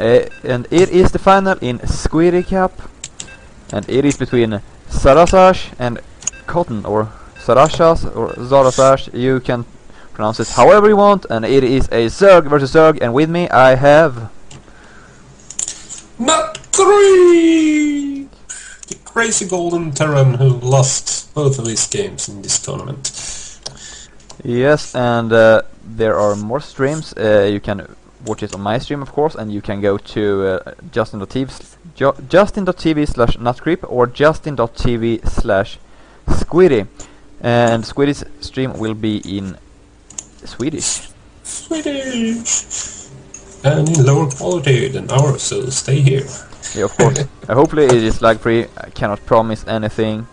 and it is the final in SquideCup, and it is between Sarasaj and Cotton, or Sarashas, or Zarasaj. You can pronounce it however you want, and it is a Zerg versus Zerg, and with me I have... Not 3! The crazy golden Terran who lost both of his games in this tournament. Yes, and there are more streams. You can watch it on my stream, of course, and you can go to justin.tv/nutcreep or justin.tv/squiddy, and Squiddy's stream will be in Swedish. And in lower quality than ours, so stay here. Yeah, of course. Hopefully it is lag-free. I cannot promise anything.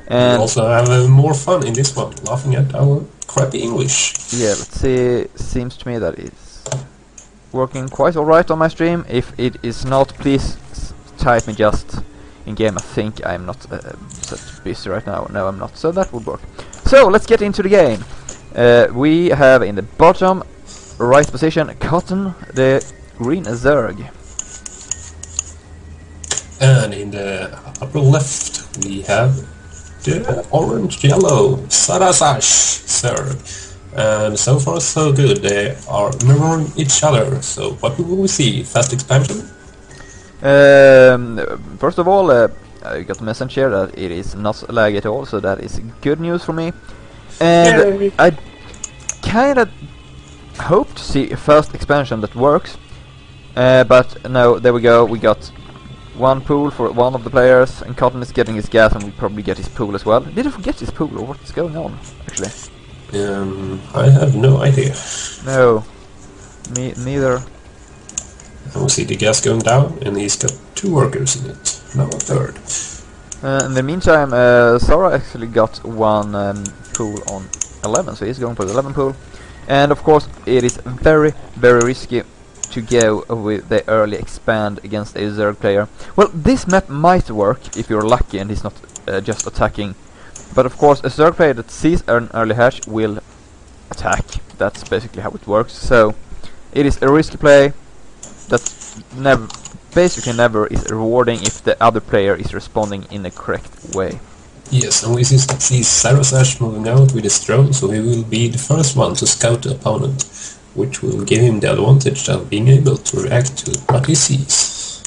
And we also have more fun in this one, laughing at our crappy English. Yeah, let's see. Seems to me that it's working quite alright on my stream. If it is not, please type me just in game. I think I'm not such busy right now. No, I'm not. So that would work. So let's get into the game. We have in the bottom right position Cotton, the green Zerg. And in the upper left we have the orange-yellow Sarasaj Zerg. And so far so good, they are mirroring each other. So what will we see? Fast expansion? First of all, I got a message here that it is not lag at all, so that is good news for me. And Yay. I kinda hope to see a fast expansion that works. But no, there we go, we got one pool for one of the players, and Cotton is getting his gas, and we'll probably get his pool as well. Did I forget his pool, or what's going on, actually? I have no idea. No, me neither. And we see the gas going down, and he's got 2 workers in it. Now a 3rd. In the meantime, Sarah actually got one pool on 11, so he's going for the 11 pool. And of course, it is very, very risky to go with the early expand against a Zerg player. Well, this map might work if you're lucky and he's not just attacking. But of course, a Zerg player that sees an early hatch will attack. That's basically how it works. So it is a risky play that basically never is rewarding if the other player is responding in the correct way. Yes, and we see Sarasaj moving out with his drone, so he will be the first one to scout the opponent, which will give him the advantage of being able to react to what he sees.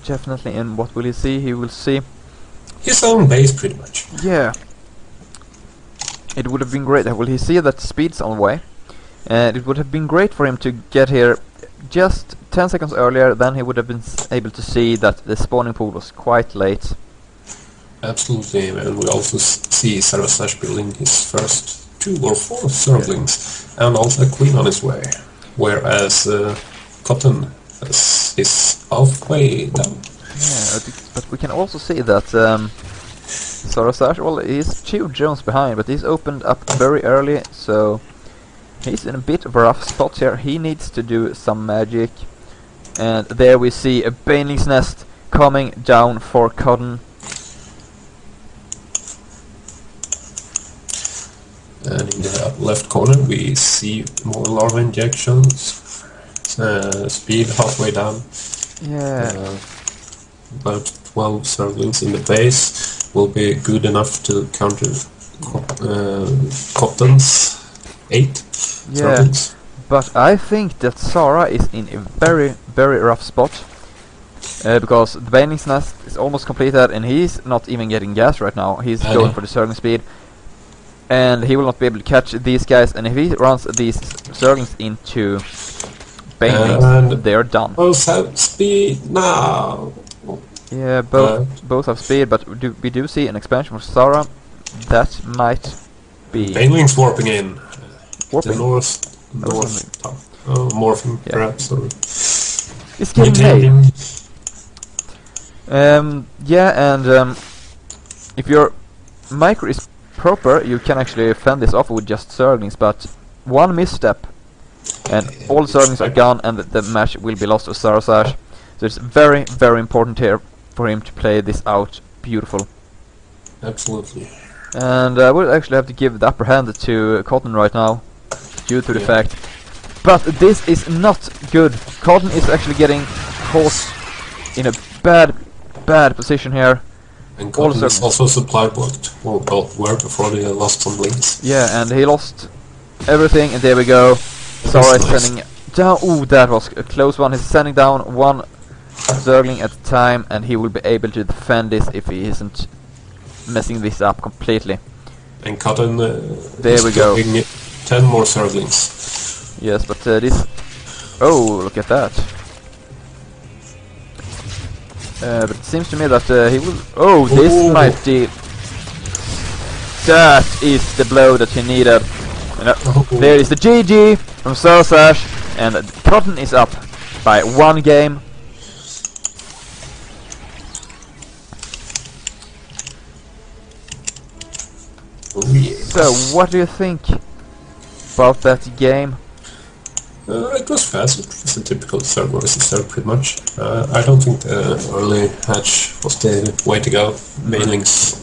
Definitely, and what will he see? He will see his own base, pretty much. Yeah. It would have been great. Will he see that speed's on the way? And it would have been great for him to get here just 10 seconds earlier. Then he would have been able to see that the spawning pool was quite late. Absolutely, and we also see Sarasaj building his first 2 or 4 Zerglings, and also a queen on his way, whereas Cotton is halfway down. Yeah, but we can also see that Sarasaj, well, he's 2 drones behind, but he's opened up very early, so he's in a bit of a rough spot here. He needs to do some magic, and there we see a Baneling's Nest coming down for Cotton. And in the left corner we see more larva injections, speed halfway down. Yeah. About 12 Zerglings in the base will be good enough to counter Cotton's 8 Zerglings. But I think that Sarah is in a very, very rough spot. Because the Baneling's Nest is almost completed and he's not even getting gas right now. He's going for the Zergling speed. And he will not be able to catch these guys, and if he runs these Zerglings into Banelings, they're done. Both have speed now! Yeah, both have speed, but we do see an expansion for Sarah. That might be... Banelings warping in. Warping? The north morphing, yeah. Perhaps, or... It's getting late. Yeah, and if your micro is proper, you can actually fend this off with just Zerglings, but one misstep and all Zerglings are gone, and the match will be lost to Sarasaj. So it's very, very important here for him to play this out beautiful. Absolutely. And I would actually have to give the upper hand to Cotton right now, due to the fact But this is not good. Cotton is actually getting caught in a bad position here. And Cotton is also supply blocked. Well, were before they lost some links. Yeah, and he lost everything, and there we go. Zara is sending down. Ooh, that was a close one. He's sending down one Zergling at a time, and he will be able to defend this if he isn't messing this up completely. And Cotton there we go. 10 more Zerglings. Yes, but this... Oh, look at that. But it seems to me that he will... Oh, this might be... That is the blow that he needed. There is the GG from Sarsash, and Cotton is up by 1 game. Oh, yes. So, what do you think about that game? It was fast. It was a typical third versus third, pretty much. I don't think the early hatch was the way to go. Banelings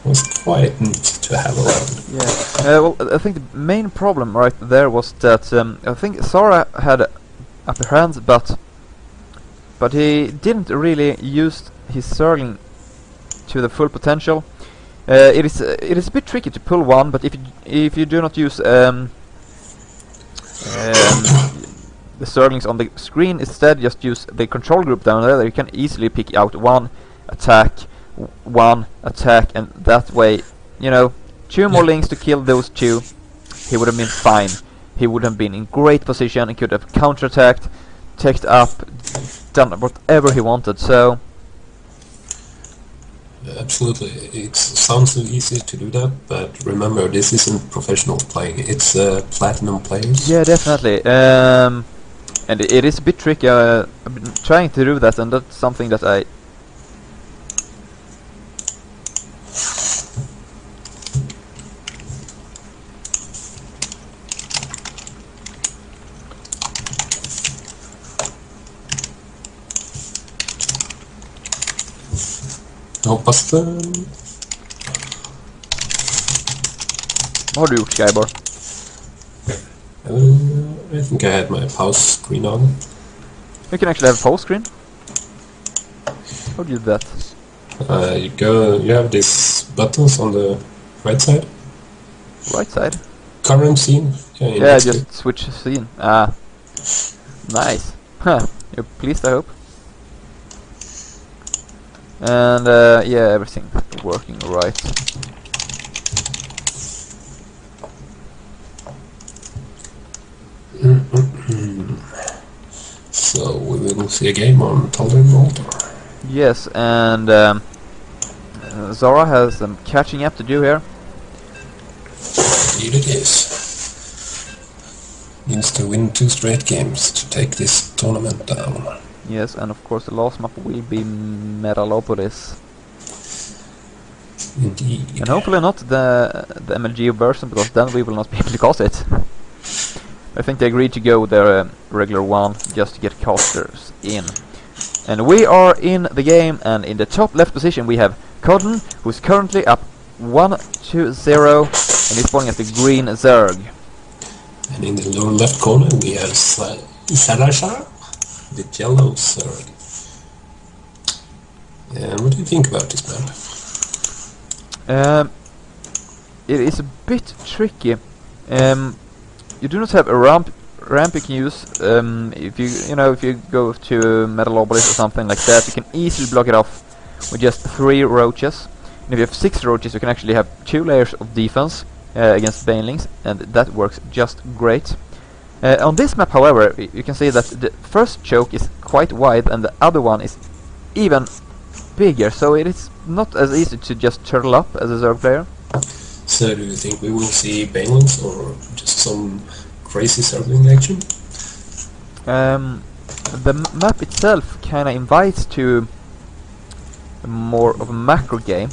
was quite neat to have around. Yeah. Well, I think the main problem right there was that I think Zara had upper hands, but he didn't really use his Zergling to the full potential. It is a bit tricky to pull one, but if you do not use the Zerglings on the screen, instead just use the control group down there, you can easily pick out one attack, and that way, you know, 2 more links to kill those 2, he would have been fine. He would have been in great position and could have counterattacked, teched up, done whatever he wanted. So absolutely, it sounds so easy to do that, but remember, this isn't professional playing, it's platinum players. yeah, definitely. And it is a bit tricky. I've been trying to do that, and that's something that I... Hoppas det. Vad har du gjort, Skybar? I think I had my pause screen on. You can actually have a pause screen? How do you do that? You have these buttons on the right side. Right side? Current scene. Yeah, just switch scene. Ah. Nice. Huh. You're pleased, I hope? And yeah, everything working right. So we will see a game on Tolerant Altar. Yes, and Zara has some catching up to do here. Indeed it is. Needs to win 2 straight games to take this tournament down. Yes, and of course the last map will be Metalopolis. Indeed. And hopefully not the MLG version, because then we will not be able to cast it. I think they agreed to go their regular one just to get casters in. And we are in the game, and in the top left position we have Cotton, who's currently up 1-0, and he's spawning at the green Zerg. And in the lower left corner we have Sarashar, the yellow Zerg. And what do you think about this map? It is a bit tricky. You do not have a ramp you can use. If you go to Metalopolis or something like that, you can easily block it off with just 3 roaches. And if you have 6 roaches, you can actually have 2 layers of defense against banelings, and that works just great. On this map, however, you can see that the first choke is quite wide and the other one is even bigger, so it is not as easy to just turtle up as a Zerg player. So do you think we will see banelings or just some crazy Zergling action? The map itself kinda invites to more of a macro game,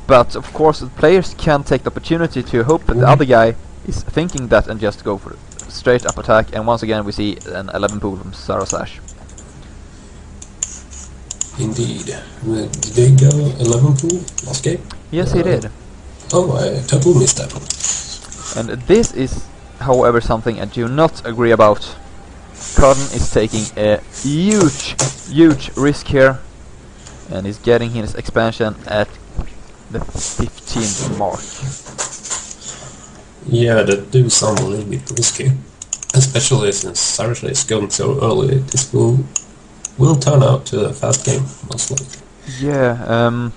but of course the players can take the opportunity to hope that the other guy is thinking that and just go for straight up attack, and once again we see an 11 pool from Sarsash. Indeed. Did they go 11 pool last game? Yes, he did. Oh, I totally missed that one. And this is however, something I do not agree about. Cotton is taking a huge risk here, and is getting his expansion at the 15th mark. Yeah, that do sound a little bit risky, especially since Sarasha is going so early. This will turn out to a fast game, most likely. Yeah,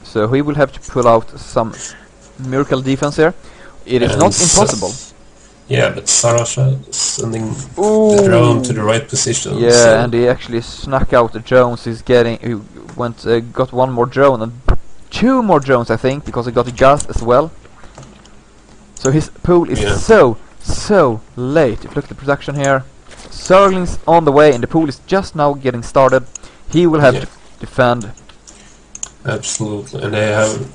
so he will have to pull out some miracle defense here. It is not impossible. Yeah, but Sarasha is sending the drone to the right position. Yeah, so and he actually snuck out the drones. He got one more drone and 2 more drones, I think, because he got a gas as well. So his pool is so late. If you look at the production here, Zerglings on the way, and the pool is just now getting started. He will have to defend. Absolutely, and they have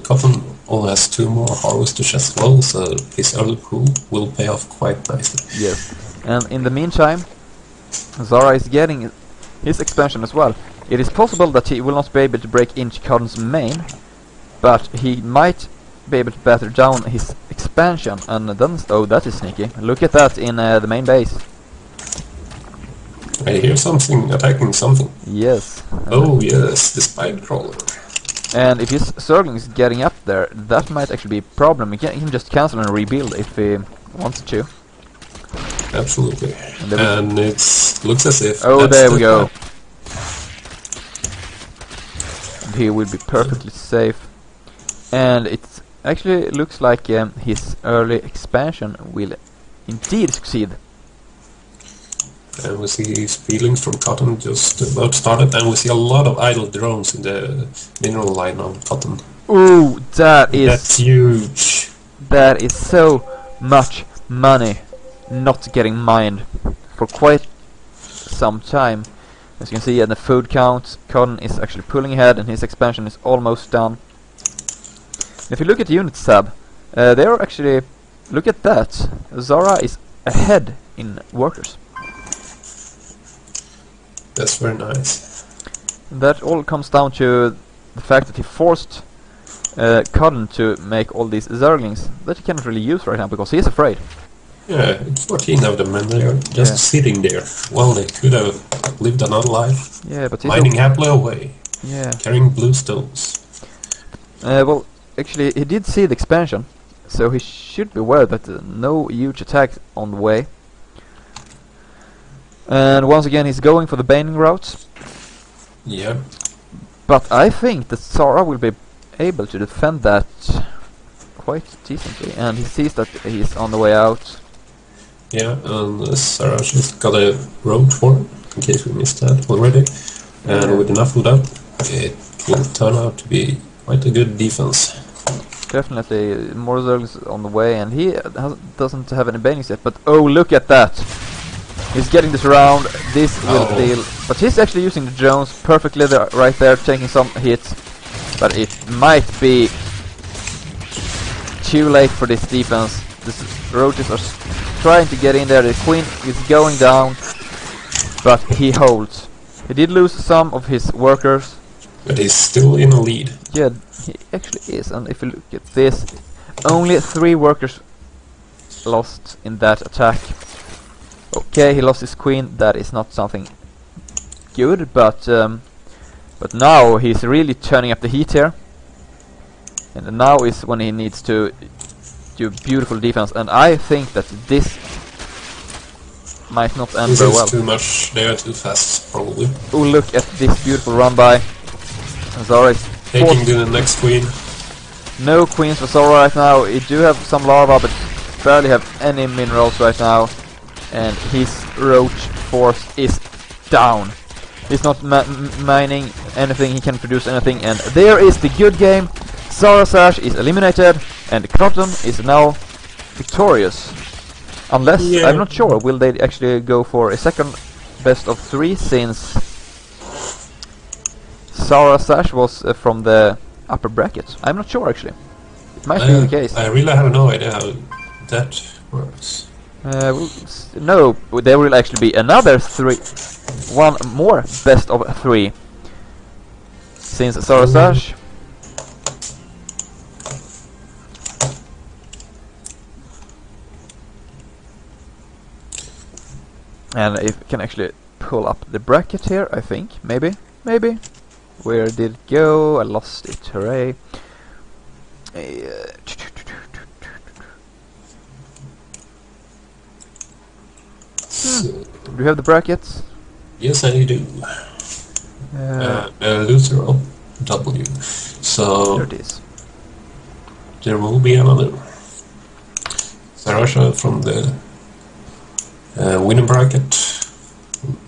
Cotton only has 2 more harvesters as well, so his early pool will pay off quite nicely. Yes, and in the meantime, Zara is getting his expansion as well. It is possible that he will not be able to break into Cotton's main, but he might be able to batter down his expansion, and then that is sneaky. Look at that in the main base. I hear something attacking something. Yes. Oh yes, the spine crawler. And if his Zergling is getting up there, that might actually be a problem. He can just cancel and rebuild if he wants to. Absolutely. And it looks as if... Oh, there we go. And he will be perfectly safe. And it actually looks like his early expansion will indeed succeed. And we see his feelings from Cotton just about started, and we see a lot of idle drones in the mineral line on Cotton. Ooh, that's huge. That is so much money not getting mined for quite some time. As you can see in the food count, Cotton is actually pulling ahead, and his expansion is almost done. If you look at the units tab, they are actually... Look at that. Zara is ahead in workers. That's very nice. That all comes down to the fact that he forced Cotton to make all these Zerglings that he cannot really use right now because he is afraid. Yeah, 14 of them, and they are just sitting there. Well, they could have lived another life. Yeah, but mining happily away. Yeah. Carrying blue stones. Well, actually, he did see the expansion, so he should be aware that no huge attack on the way. And once again, he's going for the baning route. Yeah. But I think that Zara will be able to defend that quite decently, and he sees that he's on the way out. Yeah, and Sarah just got a road for him, in case we missed that already. And with enough of that, it will turn out to be quite a good defense. Definitely, more Zerglings on the way, and he doesn't have any banings yet, but oh, look at that! He's getting this around, this will deal, but he's actually using the drones perfectly right there, taking some hits, but it might be too late for this defense. The roaches are trying to get in there, the queen is going down, but he holds. He did lose some of his workers. But he's still in a lead. Yeah, he actually is, and if you look at this, only 3 workers lost in that attack. Okay, he lost his queen, that is not something good, but now he's really turning up the heat here. And now is when he needs to do beautiful defense, and I think that this might not end very well. This is too much, they are too fast, probably. Oh, look at this beautiful run by. Zara is taking the next queen. No queens for Zara right now. He do have some lava, but barely have any minerals right now. And his roach force is down. He's not mining anything, he can produce anything, and there is the good game. Zara Sash is eliminated, and Cotton is now victorious. Unless, I'm not sure, will they actually go for a second best of 3, since Zara Sash was from the upper bracket. I'm not sure actually. It might be the case. I really have no idea how that works. No, there will actually be another 3, one more best of 3. Since Zara Sash And if we can actually pull up the bracket here, I think. Maybe. Where did it go? I lost it. Hooray. Do you have the brackets? Yes, I do. Loser of W. So There it is. there will be another. Sarasha from the winning bracket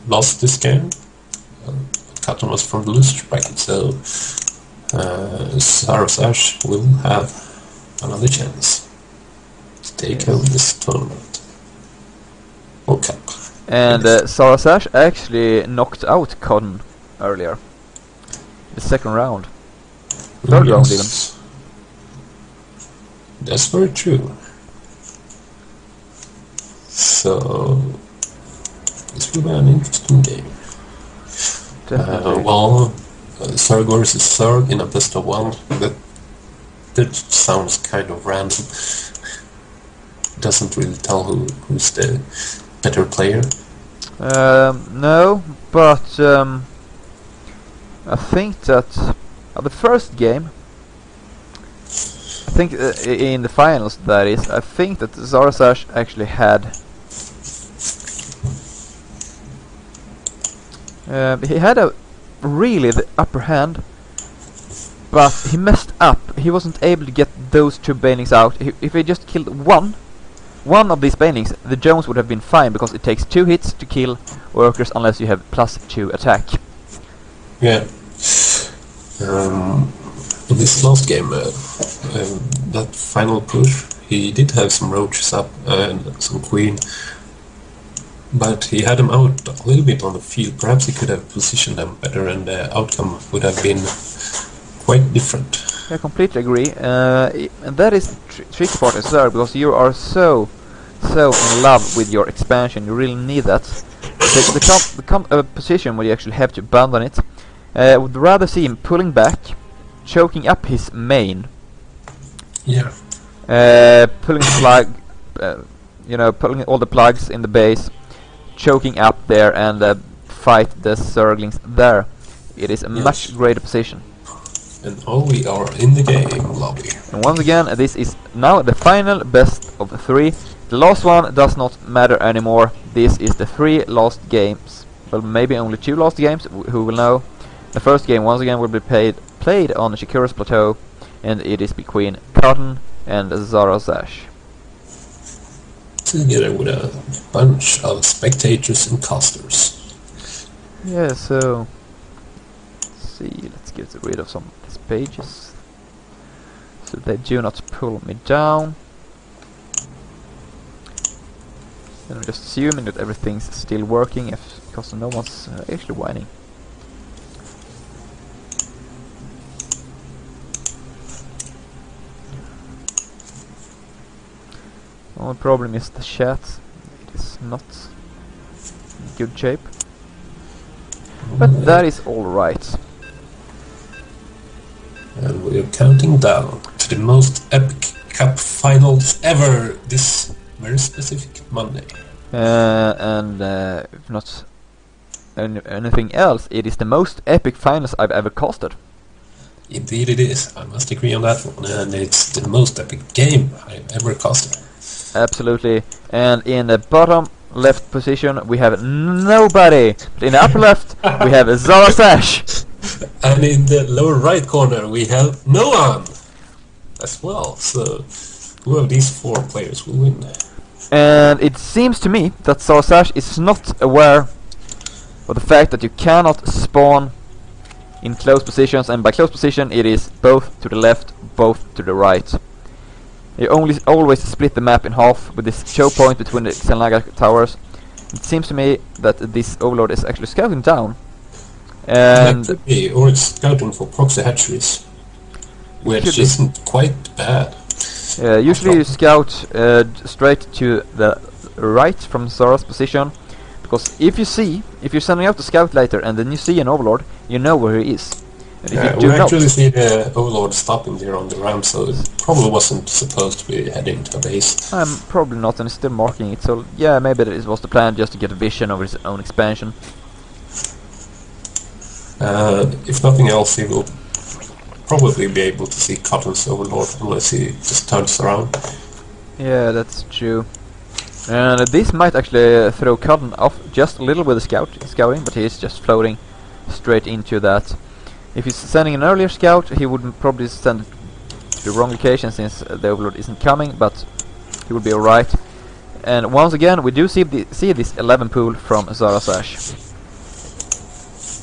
lost this game. Cotton was from the loser bracket, so Sarasha will have another chance to take home this tournament. Or cup. And Sarasash actually knocked out Cotton earlier. The second round. Third round even. That's very true. So this will be an interesting game. Definitely. Zerg versus Zerg in a best of one. That sounds kind of random. Doesn't really tell who's the better player. No, but I think that the first game, I think in the finals that is, I think that Zarasash actually had he had a really the upper hand, but he messed up. He wasn't able to get those two banings out. If he just killed one of these banings, the Jones would have been fine, because it takes 2 hits to kill workers unless you have +2 attack. Yeah. In this last game, that final push, he did have some roaches up and some queen, but he had them out a little bit on the field. Perhaps he could have positioned them better, and the outcome would have been quite different. I completely agree, and that is the tricky part as well, because you are so in love with your expansion. You really need that. The position where you actually have to abandon it. I would rather see him pulling back, choking up his main. Yeah. Pulling the plug, pulling all the plugs in the base, choking up there, and fight the Zerglings there. It is a much greater position. And we are in the game lobby. And once again, this is now the final best of 3. The last one does not matter anymore. This is the 3 last games. Well, maybe only 2 last games, who will know. The first game once again will be played on Shakura's Plateau, and it is between Cotton and Zarasash. Together with a bunch of spectators and casters. Yeah, so let's see, let's get rid of some of these pages so they do not pull me down. And I'm just assuming that everything's still working, because no one's actually whining. Only problem is the chat. It is not in good shape. But that is alright. And we are counting down to the most epic cup finals ever this very specific Monday. If not anything else, it is the most epic finals I've ever casted. Indeed it is. I must agree on that one. And it's the most epic game I've ever casted. Absolutely. And in the bottom left position we have nobody. But in the upper left we have Zarasash. And in the lower right corner we have no one as well. So who of these 4 players will win? And it seems to me that Zarasash is not aware of the fact that you cannot spawn in close positions, and by close position it is both to the left, both to the right. You always split the map in half with this choke point between the Xelnaga towers. It seems to me that this overlord is actually scouting down. And that could be, or it's scouting for proxy hatcheries, which isn't quite bad. Usually you scout straight to the right from Zora's position, because if you're sending out the scout later and then you see an overlord, you know where he is. And if Yeah, you do we not, actually see the Overlord stopping there on the ramp, so it probably wasn't supposed to be heading to a base. I'm probably not, and it's still marking it. So yeah, maybe this was the plan, just to get a vision of his own expansion. If nothing else, he will probably be able to see Cotton's Overlord unless he just turns around. Yeah, that's true. And this might actually throw Cotton off just a little with the scouting, but he's just floating straight into that. If he's sending an earlier scout, he would probably send it to the wrong location since the Overlord isn't coming, but he would be alright. And once again, we do see this 11 pool from Zarasash.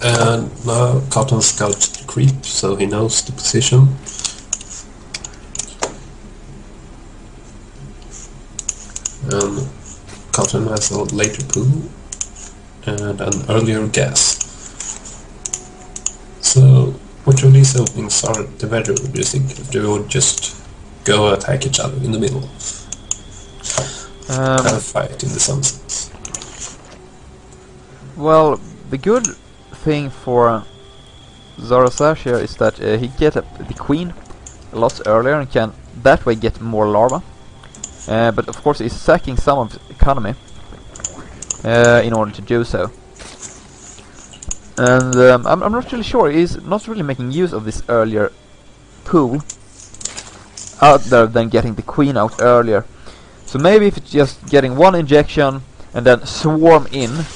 And now Cotton scouts the creep, so he knows the position. And Cotton has a later pool and an earlier gas. So, which of these openings are the better, do you think? If they would just go attack each other in the middle? Have a fight in the sunset. Well, the good thing for Zarasash here is that he get the queen a lot earlier and can that way get more larva. But of course he's sacking some of the economy in order to do so. And I'm not really sure, he's not really making use of this earlier pool other than getting the queen out earlier. So maybe if it's just getting one injection and then swarm in,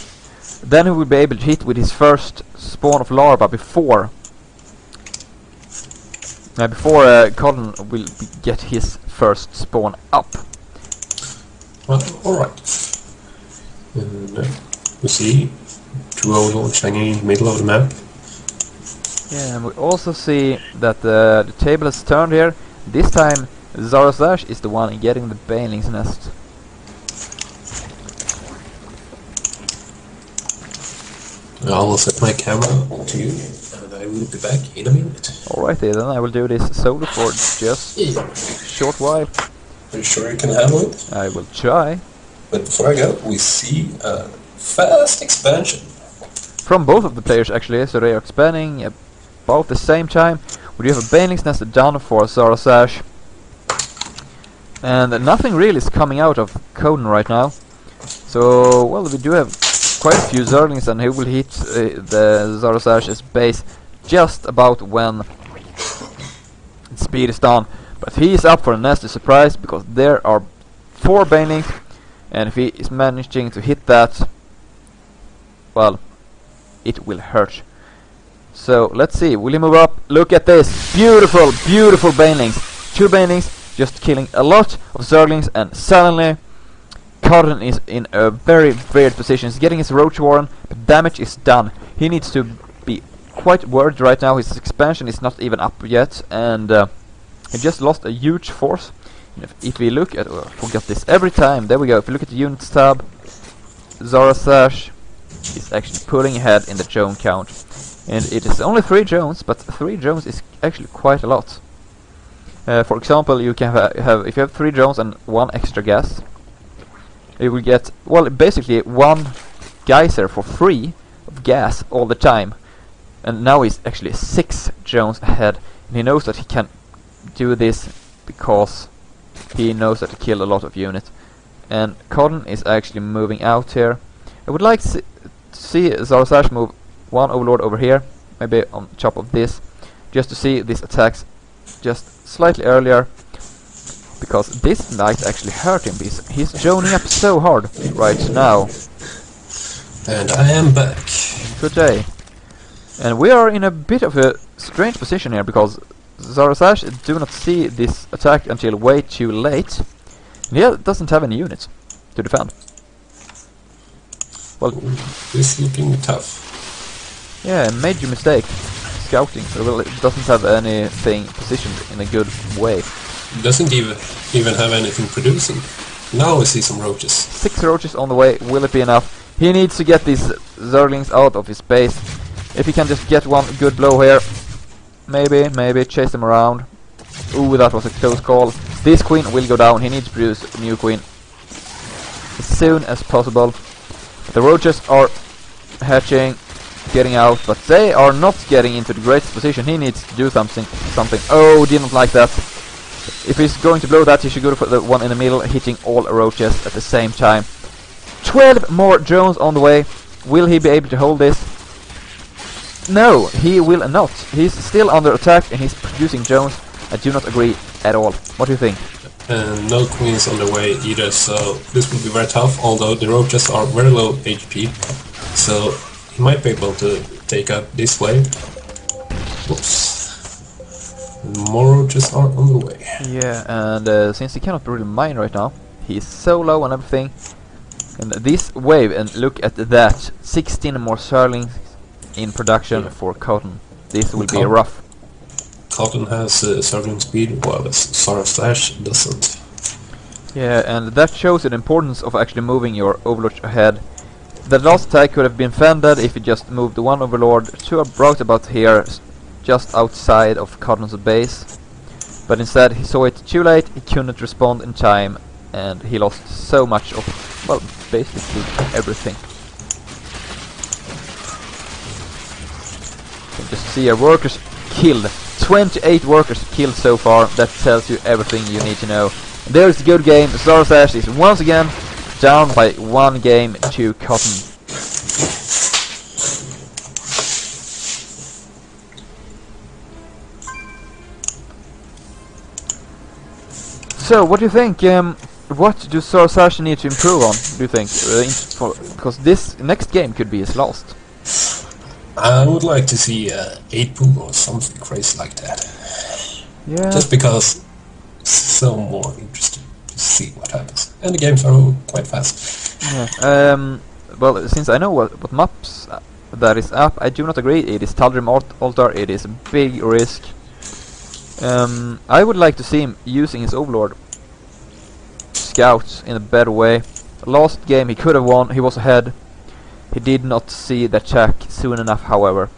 then he will be able to hit with his first spawn of larva before Cotton will get his first spawn up. Well, alright. And we see two Overlords hanging in the middle of the map. Yeah, and we also see that the table has turned here. This time Zarasash is the one getting the Baneling's nest. I will set my camera to you, and I will be back in a minute. Alrighty, then I will do this solo for just a short while. Are you sure you can handle it? I will try. But before I go, we see a fast expansion. From both of the players actually, so they are expanding about the same time. We do have a Baneling's nest done for Zarasash. And nothing really is coming out of Coden right now. So, well, we do have quite a few Zerlings, and he will hit the Zarasash's base just about when its speed is done. But he is up for a nasty surprise, because there are 4 Banelings, and if he is managing to hit that, well, it will hurt. So, let's see, will he move up? Look at this, beautiful, beautiful Banelings. 2 Banelings just killing a lot of Zerglings, and suddenly Cotton is in a very weird position. He's getting his Roach Warren, but damage is done. He needs to be quite worried right now. His expansion is not even up yet, and he just lost a huge force. And if we look at, forget this every time, there we go. If we look at the units tab, Zarasash is actually pulling ahead in the drone count. And it is only 3 drones, but 3 drones is actually quite a lot. For example, you can have if you have 3 drones and 1 extra gas, you will get, well, basically 1 geyser for free of gas all the time. And now he's actually 6 drones ahead, and he knows that he can do this because he knows that he killed a lot of units. And Cotton is actually moving out here. I would like to see Zarasash move 1 Overlord over here, maybe on top of this, just to see these attacks just slightly earlier, because this might actually hurt him, because he's droning up so hard right now. And I am back. Good day. And we are in a bit of a strange position here, because Zarasash do not see this attack until way too late. And he doesn't have any units to defend. Well, this is looking tough. Yeah, major mistake. Scouting, well, it doesn't have anything positioned in a good way. It doesn't even have anything producing. Now I see some roaches. 6 roaches on the way, will it be enough? He needs to get these Zerglings out of his base. If he can just get 1 good blow here, maybe chase them around. Ooh, that was a close call. This queen will go down, he needs to produce a new queen as soon as possible. The roaches are hatching. getting out, but they are not getting into the greatest position. He needs to do something. Oh, didn't like that. If he's going to blow that, he should go for the one in the middle, hitting all roaches at the same time. 12 more drones on the way. Will he be able to hold this? No, he will not. He's still under attack and he's producing drones. I do not agree at all. What do you think? No queens on the way either, so this will be very tough, although the roaches are very low HP. So he might be able to take out this wave. Whoops. More roaches are on the way. Yeah, and since he cannot really mine right now, he's so low on everything. And this wave, and look at that, 16 more Starlings in production for Cotton. This will be rough. Cotton has surging speed, while Slash doesn't. Yeah, and that shows the importance of actually moving your Overlord ahead. The last attack could have been fended if you just moved the one Overlord to about here, just outside of Cotton's base. But instead he saw it too late, he couldn't respond in time, and he lost so much of, well, basically everything. You can just see our workers killed. 28 workers killed so far. That tells you everything you need to know. And there's the good game. Zarasash is once again down by 1 game to Cotton. So, what do you think? What do Zarasash need to improve on, do you think? Because this next game could be his last. I would like to see 8 pool or something crazy like that. Yeah. Just because it's so more interesting to see what happens. And the games are quite fast. Yeah. Well, since I know what maps that is up, I do not agree. It is Taldrim Altar, it is a big risk. I would like to see him using his Overlord scouts in a better way. Last game he could have won, he was ahead. He did not see the attack soon enough, however.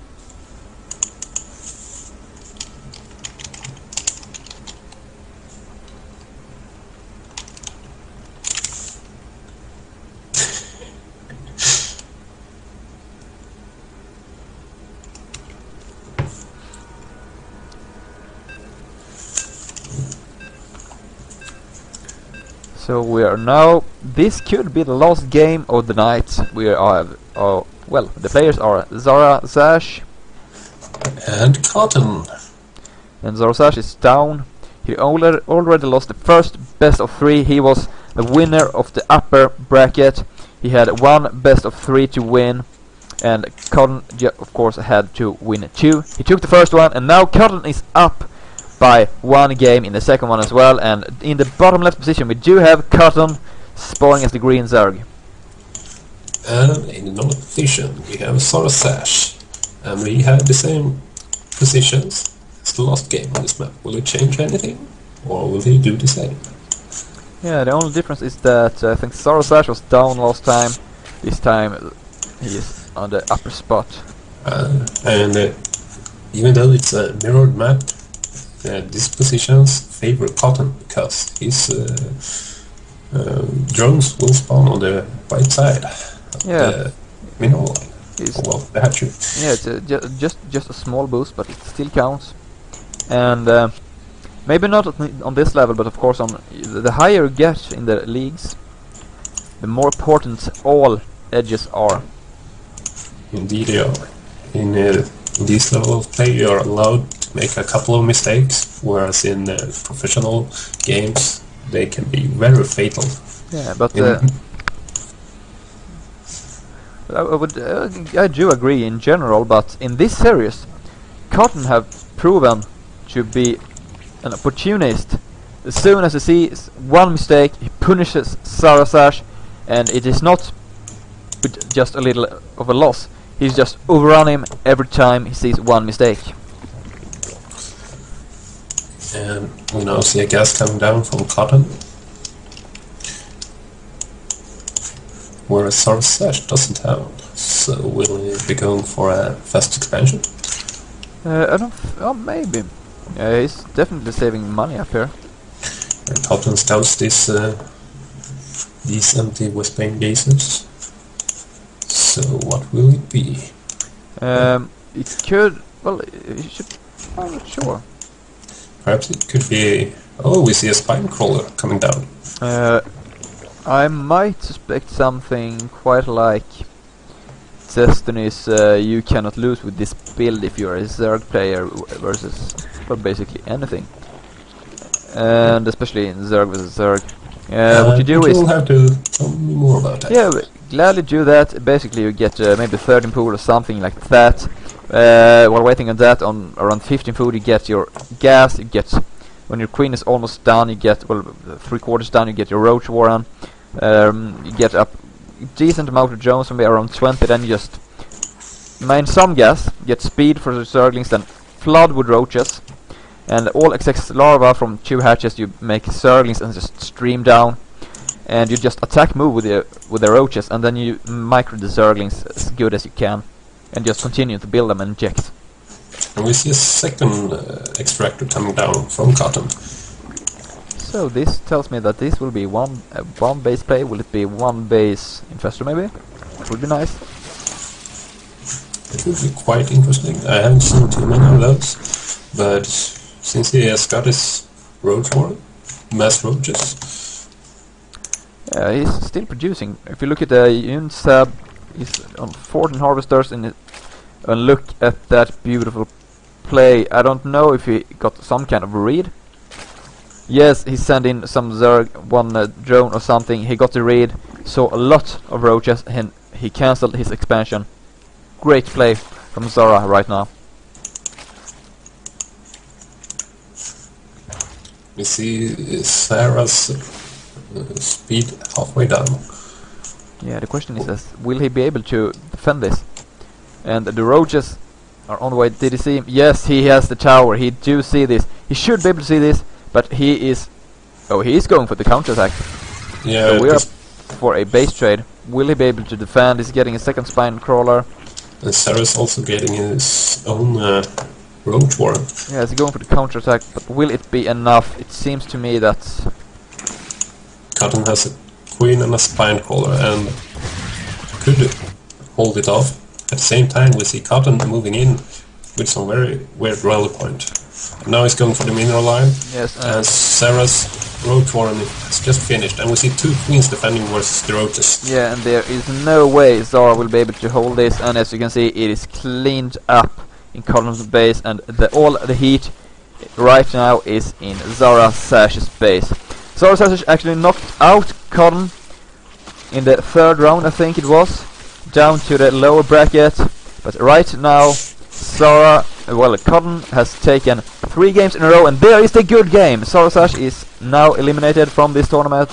So we are now, this could be the last game of the night. We are, well, the players are Zarasash and Cotton. And Zarasash is down. He already lost the first best of 3. He was the winner of the upper bracket. He had 1 best of 3 to win. And Cotton, of course, had to win 2. He took the first one, and now Cotton is up by 1 game in the second one as well. And in the bottom left position we do have Cotton spawning as the green Zerg. And in the north position we have Zarasash, and we have the same positions as the last game on this map. Will he change anything, or will he do the same? Yeah, the only difference is that I think Zarasash was down last time. This time he is on the upper spot. And even though it's a mirrored map, these positions favor Cotton because his drones will spawn on the right side of the mineral line. Well, the hatchery. Yeah, it's just a small boost, but it still counts. And maybe not on this level, but of course on the higher you get in the leagues, the more important all edges are. Indeed they are. In this level of play you are allowed to make a couple of mistakes, whereas in professional games they can be very fatal. Yeah, but I do agree in general, but in this series Cotton have proven to be an opportunist. As soon as he sees one mistake, he punishes Zarasash, and it is not with just a little of a loss. He's just overrun him every time he sees one mistake. And we now see a gas coming down from Cotton, whereas Zarasash doesn't have one. So will he be going for a fast expansion? I don't. Oh, maybe. He's definitely saving money up here. And Cotton scouts these empty West Spain bases. So what will it be? It could... Well, it should... I'm not sure. Perhaps it could be... Oh, we see a spine crawler coming down. I might suspect something quite like Destiny's You Cannot Lose with this build if you're a Zerg player versus, well, basically anything. And especially in Zerg versus Zerg. What you do is... You'll have to tell me more about that. Yeah, gladly do that. Basically you get maybe 13 food or something like that. While waiting on that, on around 15 food you get your gas, you get... When your queen is almost done, you get, well, 3/4 done, you get your roach warren. You get a decent amount of drones, maybe around 20, then you just mine some gas, get speed for the zerglings, then flood with roaches. And all excess larva from 2 hatches you make zerglings and just stream down. And you just attack move with the roaches, and then you micro the zerglings as good as you can. And just continue to build them and inject. And we see a second extractor coming down from Cotton. So this tells me that this will be one base play. Will it be one base infestor maybe? It would be nice. It would be quite interesting. I haven't seen too many of those, but since he has got his roach warren, mass roaches. Yeah, he's still producing. If you look at the Unsab, he's on 14 harvesters and look at that beautiful play. I don't know if he got some kind of read. Yes, he sent in some Zerg, one drone or something. He got the read, saw a lot of roaches, and he cancelled his expansion. Great play from Zara right now. We see Sarah's speed halfway down. Yeah, the question is, will he be able to defend this? And the roaches are on the way. Did he see him? Yes, he has the tower. He do see this. He should be able to see this, but he is... Oh, he is going for the counterattack. Yeah, so we are for a base trade. Will he be able to defend? He's getting a second spine crawler. And Sarah's also getting his own roach warren. Yeah, he's going for the counterattack, but will it be enough? It seems to me that... Cotton has a queen and a spine crawler and could hold it off. At the same time we see Cotton moving in with some very weird rally point. And now he's going for the mineral line. Yes, and Sarah's roach warren is just finished, and we see 2 queens defending versus the roaches. yeah, and there is no way Zara will be able to hold this, and as you can see it is cleaned up in Cotton's base, and all the heat right now is in Zara Sash's base. Zara Sash actually knocked out Cotton in the 3rd round, I think it was, down to the lower bracket, but right now Zara, well, Cotton has taken 3 games in a row, and there is the good game. Zara Sash is now eliminated from this tournament.